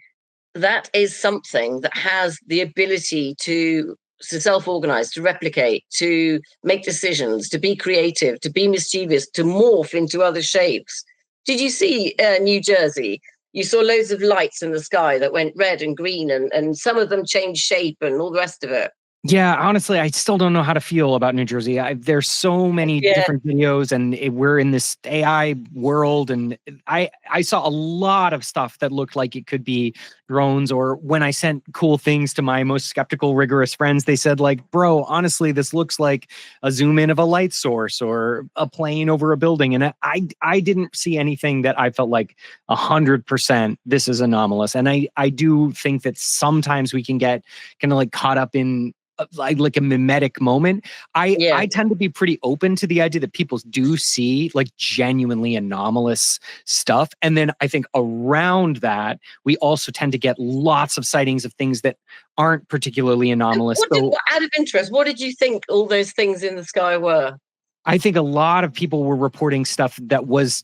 that is something that has the ability to self-organize, to replicate, to make decisions, to be creative, to be mischievous, to morph into other shapes. Did you see New Jersey? You saw loads of lights in the sky that went red and green, and some of them changed shape and all the rest of it. Yeah, honestly, I still don't know how to feel about New Jersey. There's so many different videos, and we're in this AI world, and I saw a lot of stuff that looked like it could be drones. Or when I sent cool things to my most skeptical, rigorous friends, they said like, "Bro, honestly, this looks like a zoom in of a light source or a plane over a building." And I didn't see anything that I felt like 100% this is anomalous. And I do think that sometimes we can get kind of like caught up in like a mimetic moment. I tend to be pretty open to the idea that people do see like genuinely anomalous stuff. And then I think around that, we also tend to get lots of sightings of things that aren't particularly anomalous. Out of interest, what did you think all those things in the sky were? I think a lot of people were reporting stuff that was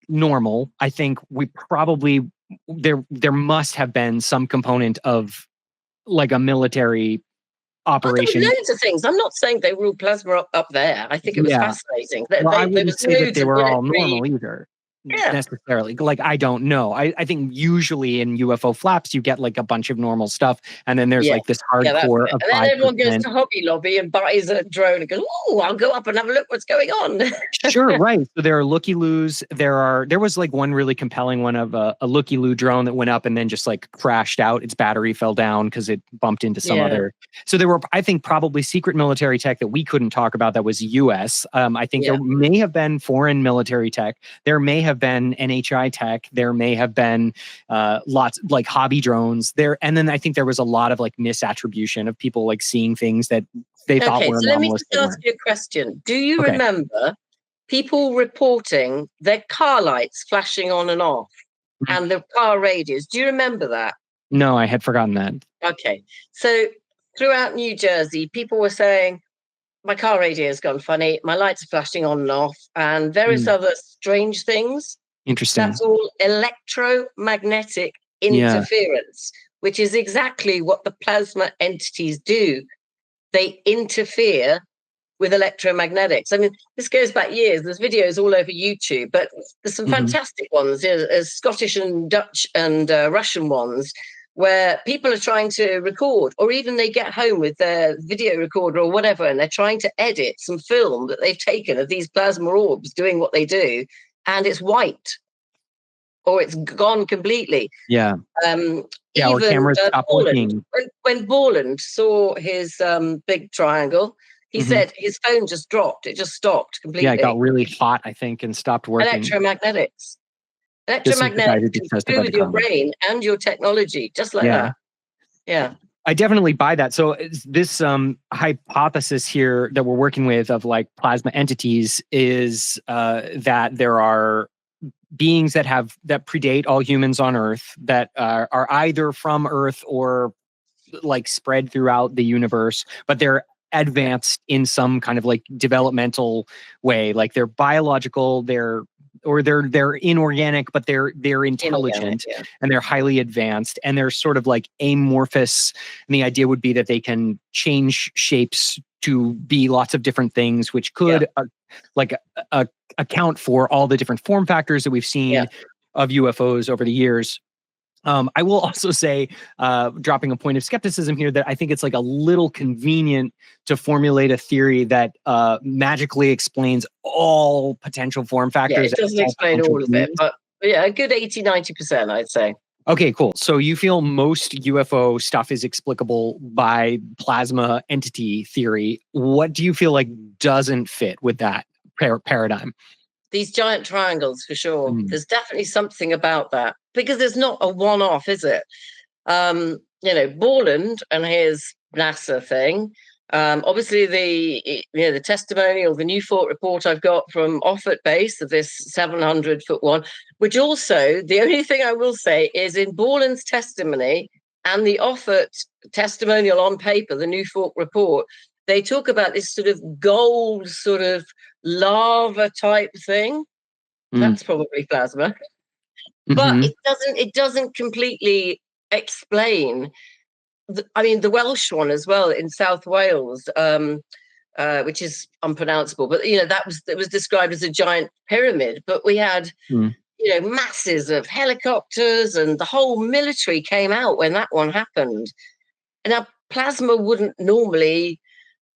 normal. I think we probably, there must have been some component of like a military operation. Loads of things. I'm not saying they were all plasma up there. I think it was fascinating. I wouldn't say that they were all normal either. Necessarily. Like, I don't know. I think usually in UFO flaps, you get like a bunch of normal stuff. And then there's like this hardcore of 5%. And then everyone goes to Hobby Lobby and buys a drone and goes, "Oh, I'll go up and have a look what's going on." Sure, right. So there are looky-loos. There was like one really compelling one of a looky-loo drone that went up and then just like crashed out. Its battery fell down because it bumped into some other. So there were, I think, probably secret military tech that we couldn't talk about that was US. I think there may have been foreign military tech. There may have been NHI tech. There may have been lots like hobby drones there. And then I think there was a lot of like misattribution of people like seeing things that they thought were anomalous. Let me just ask you a question. Do you remember people reporting their car lights flashing on and off and the car radios? Do you remember that? No, I had forgotten that. Okay. So throughout New Jersey, people were saying, my car radio has gone funny, my lights are flashing on and off, and various other strange things. Interesting. That's all electromagnetic interference, which is exactly what the plasma entities do. They interfere with electromagnetics. I mean, this goes back years. There's videos all over YouTube, but there's some fantastic ones, Scottish and Dutch and Russian ones, where people are trying to record, or even they get home with their video recorder or whatever, and they're trying to edit some film that they've taken of these plasma orbs doing what they do, and it's white, or it's gone completely. Yeah. Or cameras stop working. When Borland saw his big triangle, he said his phone just dropped. It just stopped completely. Yeah, it got really hot, I think, and stopped working. Electromagnetics can do with your brain and your technology, just like that. Yeah. I definitely buy that. So this hypothesis here that we're working with of like plasma entities is that there are beings that predate all humans on Earth that are either from Earth or like spread throughout the universe, but they're advanced in some kind of like developmental way. Like they're biological, they're inorganic, but they're intelligent and they're highly advanced, and they're sort of like amorphous. And the idea would be that they can change shapes to be lots of different things, which could account for all the different form factors that we've seen of UFOs over the years. I will also say, dropping a point of skepticism here, that I think it's like a little convenient to formulate a theory that magically explains all potential form Yeah, factors. it doesn't All explain potential all of it, beings. but yeah, a good 80-90%, I'd say. Okay, cool. So you feel most UFO stuff is explicable by plasma entity theory. What do you feel like doesn't fit with that paradigm? These giant triangles, for sure. Mm. There's definitely something about that because there's not a one-off, is it? Borland and his NASA thing. Obviously, the testimonial, the Newport report I've got from Offutt Base of this 700-foot one, which also, the only thing I will say is in Borland's testimony and the Offutt testimonial on paper, the Newport report, they talk about this sort of gold, sort of lava type thing. That's probably plasma, but it doesn't completely explain. The Welsh one as well in South Wales, which is unpronounceable, but that was described as a giant pyramid. But we had masses of helicopters, and the whole military came out when that one happened. And now plasma wouldn't normally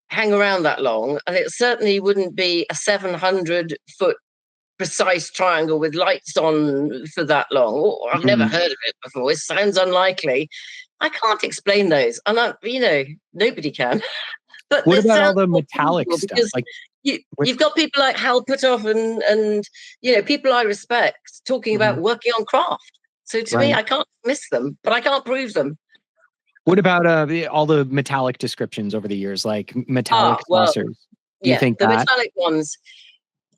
hang around that long, and it certainly wouldn't be a 700-foot precise triangle with lights on for that long. Oh, I've never heard of it before. It sounds unlikely. I can't explain those, and nobody can. But What it about all sounds the metallic stuff? because Like, you've got people like Hal Puthoff and people I respect talking about working on craft. So to me, right. I can't miss them, but I can't prove them. What about all the metallic descriptions over the years, like metallic saucers? Do you think the that? metallic ones?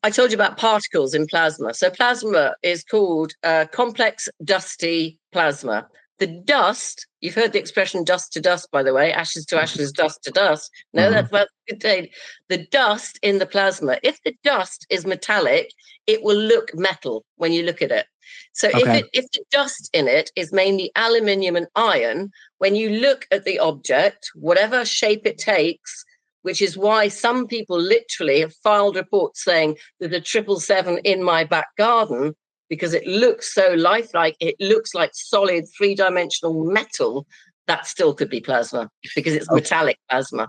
I told you about particles in plasma. So plasma is called complex dusty plasma. The dust, you've heard the expression dust to dust, by the way, ashes to ashes, dust to dust. No, that's good. The dust in the plasma, if the dust is metallic, it will look metal when you look at it. So if the dust in it is mainly aluminium and iron, when you look at the object, whatever shape it takes, which is why some people literally have filed reports saying there's a 777 in my back garden, because it looks so lifelike. It looks like solid three-dimensional metal. That still could be plasma because it's metallic plasma.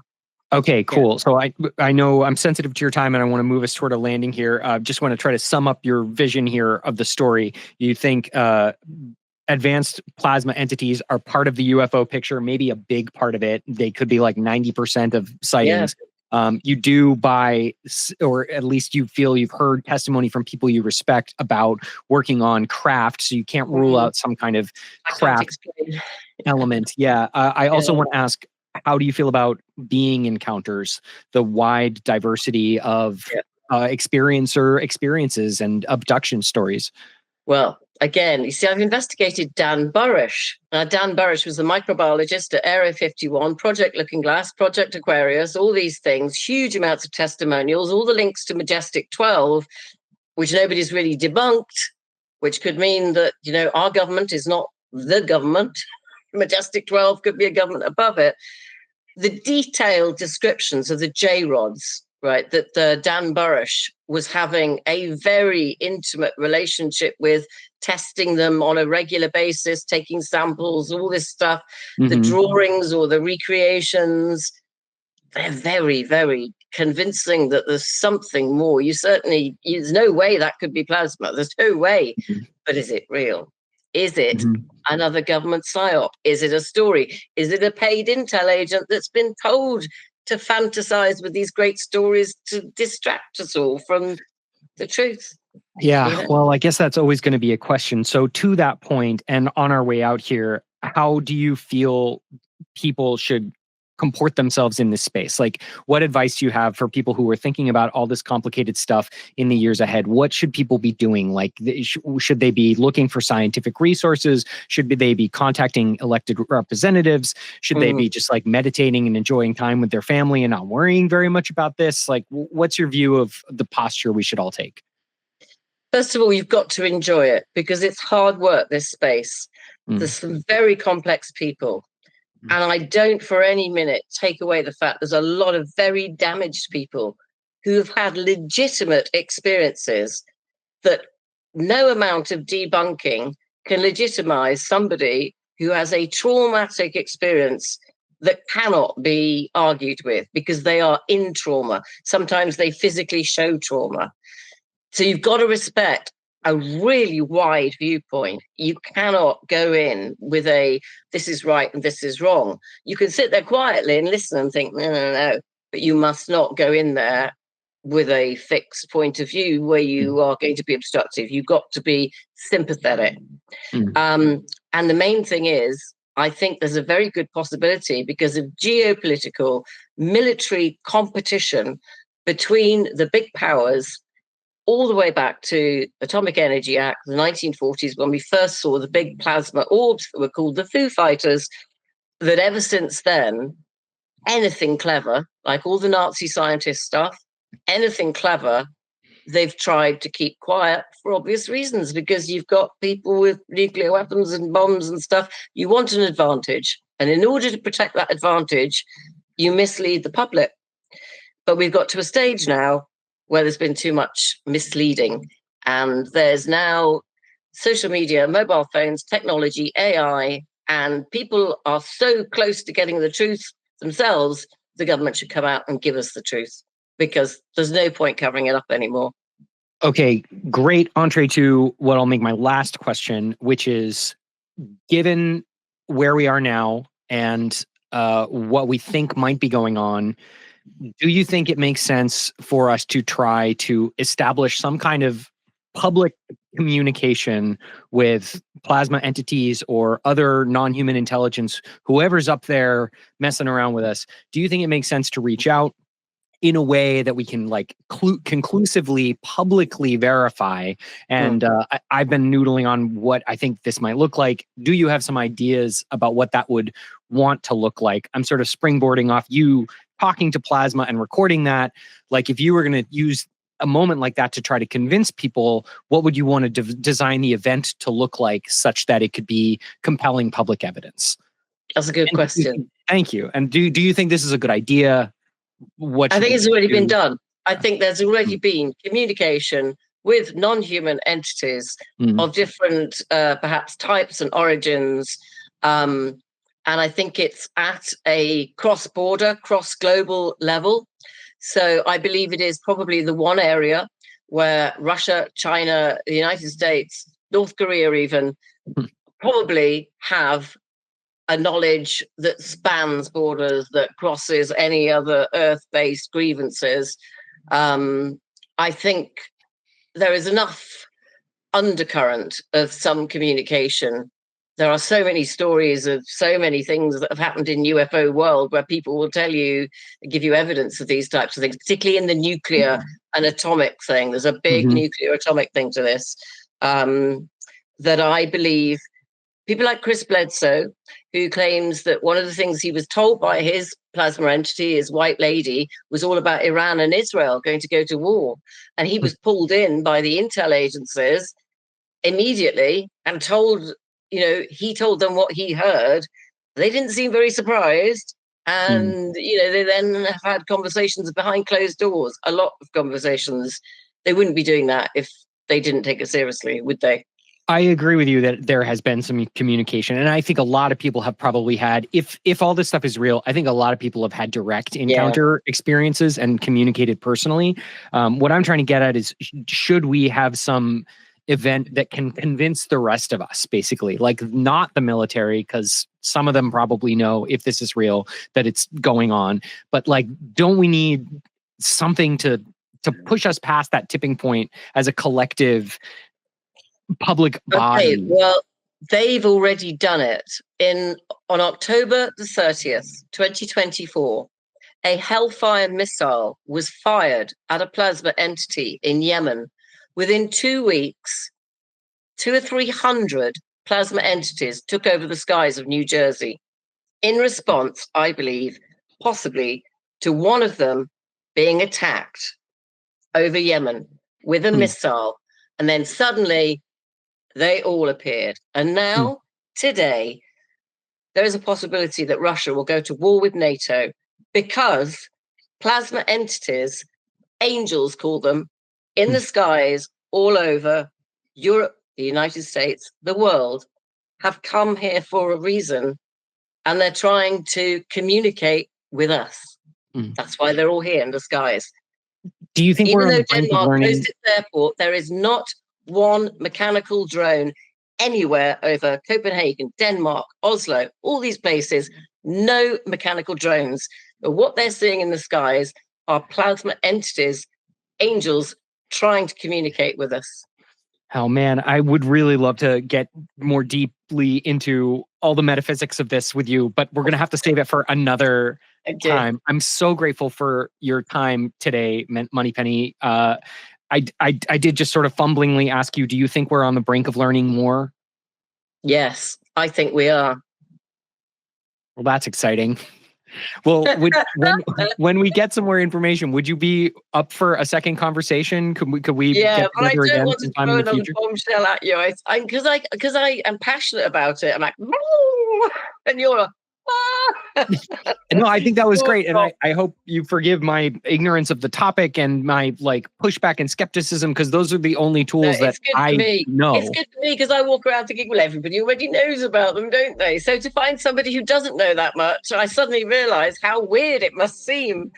Okay, cool. Yeah. So I know I'm sensitive to your time, and I want to move us toward a landing here. Just want to try to sum up your vision here of the story. You think advanced plasma entities are part of the UFO picture, maybe a big part of it. They could be like 90% of sightings. Yeah. You do buy, or at least you feel you've heard testimony from people you respect about working on craft, so you can't rule out some kind of craft element. Yeah. I also want to ask, how do you feel about being encounters, the wide diversity of experiences and abduction stories? Well, again, you see, I've investigated Dan Burrish. Dan Burrish was a microbiologist at Area 51, Project Looking Glass, Project Aquarius, all these things, huge amounts of testimonials, all the links to Majestic 12, which nobody's really debunked, which could mean that, our government is not the government. Majestic 12 could be a government above it. The detailed descriptions of the J-rods, right, that Dan Burrish was having a very intimate relationship with, testing them on a regular basis, taking samples, all this stuff, the drawings or the recreations, they're very, very convincing that there's something more. There's no way that could be plasma. There's no way. But is it real? Is it another government psyop? Is it a story? Is it a paid intel agent that's been told to fantasize with these great stories to distract us all from the truth? Yeah, well, I guess that's always going to be a question. So to that point, and on our way out here, how do you feel people should comport themselves in this space? Like, what advice do you have for people who are thinking about all this complicated stuff in the years ahead? What should people be doing? Like, should they be looking for scientific resources? Should they be contacting elected representatives? Should they be just like meditating and enjoying time with their family and not worrying very much about this? Like, what's your view of the posture we should all take? First of all, you've got to enjoy it because it's hard work, this space. There's some very complex people. And I don't for any minute take away the fact there's a lot of very damaged people who have had legitimate experiences that no amount of debunking can legitimize somebody who has a traumatic experience that cannot be argued with because they are in trauma. Sometimes they physically show trauma. So you've got to respect a really wide viewpoint. You cannot go in with this is right and this is wrong. You can sit there quietly and listen and think, no, but you must not go in there with a fixed point of view where you are going to be obstructive. You've got to be sympathetic. And the main thing is, I think there's a very good possibility because of geopolitical military competition between the big powers all the way back to Atomic Energy Act, the 1940s, when we first saw the big plasma orbs that were called the Foo Fighters, that ever since then, anything clever, like all the Nazi scientist stuff, anything clever, they've tried to keep quiet for obvious reasons, because you've got people with nuclear weapons and bombs and stuff. You want an advantage. And in order to protect that advantage, you mislead the public. But we've got to a stage now where there's been too much misleading. And there's now social media, mobile phones, technology, AI, and people are so close to getting the truth themselves, the government should come out and give us the truth, because there's no point covering it up anymore. Okay, great entree to what I'll make my last question, which is, given where we are now and what we think might be going on, do you think it makes sense for us to try to establish some kind of public communication with plasma entities or other non-human intelligence, whoever's up there messing around with us? Do you think it makes sense to reach out in a way that we can conclusively publicly verify? And I've been noodling on what I think this might look like. Do you have some ideas about what that would want to look like? I'm sort of springboarding off you talking to plasma and recording that. Like, if you were going to use a moment like that to try to convince people, what would you want to design the event to look like such that it could be compelling public evidence? That's a good question. Thank you. And do you think this is a good idea? I think it's already been done. I think there's already been communication with non-human entities of different perhaps types and origins. And I think it's at a cross-border, cross-global level. So I believe it is probably the one area where Russia, China, the United States, North Korea even probably have a knowledge that spans borders, that crosses any other Earth-based grievances. I think there is enough undercurrent of some communication. There are so many stories of so many things that have happened in UFO world where people will tell you, give you evidence of these types of things, particularly in the nuclear and atomic thing. There's a big nuclear atomic thing to this, that I believe people like Chris Bledsoe, who claims that one of the things he was told by his plasma entity, his white lady, was all about Iran and Israel going to go to war. And he was pulled in by the intel agencies immediately and told, he told them what he heard. They didn't seem very surprised. And, they then have had conversations behind closed doors, a lot of conversations. They wouldn't be doing that if they didn't take it seriously, would they? I agree with you that there has been some communication. And I think a lot of people have probably had, if all this stuff is real, I think a lot of people have had direct encounter experiences and communicated personally. What I'm trying to get at is, should we have some event that can convince the rest of us, basically, like not the military, because some of them probably know, if this is real, that it's going on. But like, don't we need something to push us past that tipping point as a collective public body? Okay, well, they've already done it. On October the 30th, 2024, a Hellfire missile was fired at a plasma entity in Yemen. Within 2 weeks, 200 or 300 plasma entities took over the skies of New Jersey in response, I believe, possibly to one of them being attacked over Yemen with a missile. And then suddenly they all appeared. And now, today, there is a possibility that Russia will go to war with NATO because plasma entities, angels call them, in the skies all over Europe, the United States, the world, have come here for a reason, and they're trying to communicate with us. That's why they're all here in the skies. Do you think Even we're on though the brink of Denmark learning? closed its airport, there is not one mechanical drone anywhere over Copenhagen, Denmark, Oslo, all these places. No mechanical drones. But what they're seeing in the skies are plasma entities, angels, trying to communicate with us. Oh man, I would really love to get more deeply into all the metaphysics of this with you, but we're going to have to save it for another time. I'm so grateful for your time today, Moneypenny. I did just sort of fumblingly ask you, do you think we're on the brink of learning more? Yes, I think we are. Well, that's exciting. Well, when we get some more information, would you be up for a second conversation? Could we Yeah, get but I together don't again want to sometime throw in the another future? bombshell at you. Because I am passionate about it. I'm like, and you're a. No, I think that was great. And I hope you forgive my ignorance of the topic and my like pushback and skepticism, because those are the only tools that I know. It's good for me because I walk around thinking, well, everybody already knows about them, don't they? So to find somebody who doesn't know that much, I suddenly realize how weird it must seem.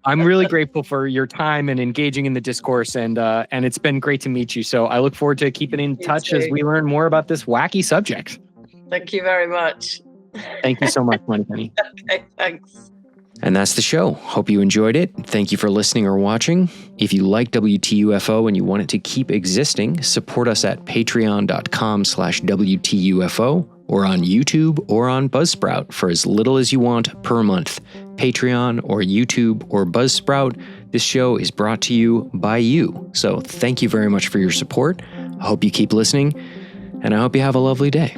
I'm really grateful for your time and engaging in the discourse, and it's been great to meet you. So I look forward to keeping in touch as we learn more about this wacky subject. Thank you very much. Thank you so much, Moneypenny. Okay, thanks. And that's the show. Hope you enjoyed it. Thank you for listening or watching. If you like WTUFO and you want it to keep existing, support us at patreon.com/WTUFO or on YouTube or on Buzzsprout for as little as you want per month. Patreon or YouTube or Buzzsprout, this show is brought to you by you. So thank you very much for your support. I hope you keep listening, and I hope you have a lovely day.